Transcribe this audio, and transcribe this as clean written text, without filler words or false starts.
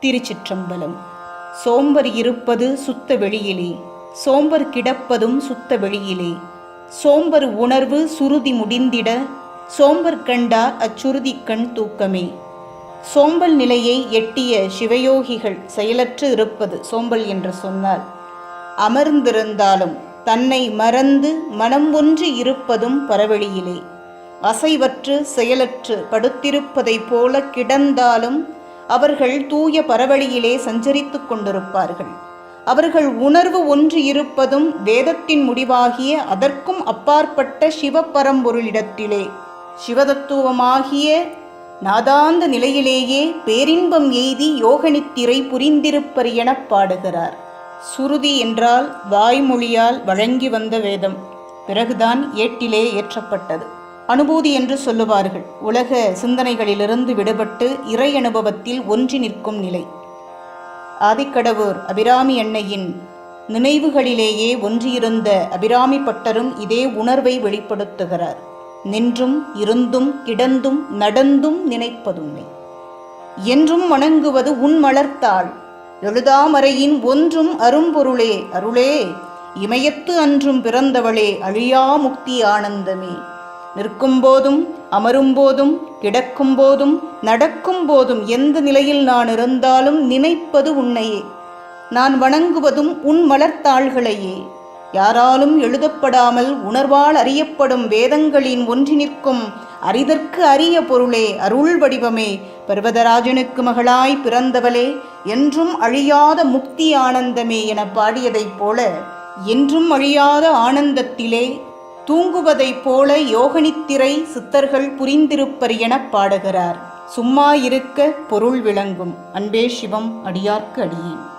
திருச்சிற்றம்பலம். சோம்பர் இருப்பது சுத்த வெளியிலே, சோம்பர் கிடப்பதும் சுத்த வெளியிலே. சோம்பர் உணர்வு சுருதி முடிந்திட, சோம்பர் கண்டார் அச்சுருதி கண் தூக்கமே. சோம்பல் நிலையை எட்டிய சிவயோகிகள் செயலற்று இருப்பது சோம்பல் என்று சொன்னால், அமர்ந்திருந்தாலும் தன்னை மறந்து மனம் ஒன்று இருப்பதும் பரவெளியிலே. அசைவற்று செயலற்று படுத்திருப்பதைப் போல கிடந்தாலும் அவர்கள் தூய பரவழியிலே சஞ்சரித்து கொண்டிருப்பார்கள். அவர்கள் உணர்வு ஒன்று இருப்பதும் வேதத்தின் முடிவாகிய அதற்கும் அப்பாற்பட்ட சிவபரம்பொருளிடத்திலே, சிவதத்துவமாகிய நாதாந்த நிலையிலேயே பேரின்பம் எய்தி யோகனித்திரை புரிந்திருப்பர் எனப் பாடுகிறார். சுருதி என்றால் வாய்மொழியால் வழங்கி வந்த வேதம், பிறகுதான் ஏட்டிலே ஏற்றப்பட்டது. அனுபூதி என்று சொல்லுவார்கள். உலக சிந்தனைகளிலிருந்து விடுபட்டு இறை அனுபவத்தில் ஒன்றி நிற்கும் நிலை. ஆதிக்கடவுர் அபிராமி அன்னையின் நினைவுகளிலேயே ஒன்றியிருந்த அபிராமி பட்டரும் இதே உணர்வை வெளிப்படுத்துகிறார். நின்றும் இருந்தும் கிடந்தும் நடந்தும் நினைப்பதுண்மை, என்றும் வணங்குவது உன் மலர்த்தாள், எழுதாமறையின் ஒன்றும் அரும்பொருளே அருளே, இமயத்து அன்றும் பிறந்தவளே அழியா முக்தி ஆனந்தமே. நிற்கும் போதும் அமரும் போதும் கிடக்கும் போதும் நடக்கும் போதும் எந்த நிலையில் நான் இருந்தாலும் நினைப்பது உன்னையே. நான் வணங்குவதும் உன் மலர்த்தாள்களையே. யாராலும் எழுதப்படாமல் உணர்வால் அறியப்படும் வேதங்களின் ஒன்றி நிற்கும் அரிதற்கு அரிய பொருளே, அருள் வடிவமே, பர்வதராஜனுக்கு மகளாய் பிறந்தவளே, என்றும் அழியாத முக்தி ஆனந்தமே என பாடியதைப் போல, என்றும் அழியாத ஆனந்தத்திலே தூங்குவதைப் போல யோகனித்திரை சித்தர்கள் புரிந்திருப்பர் எனப் பாடுகிறார். சும்மா இருக்க பொருள் விளங்கும். அன்பே சிவம், அடியார்க்கு அடியேன்.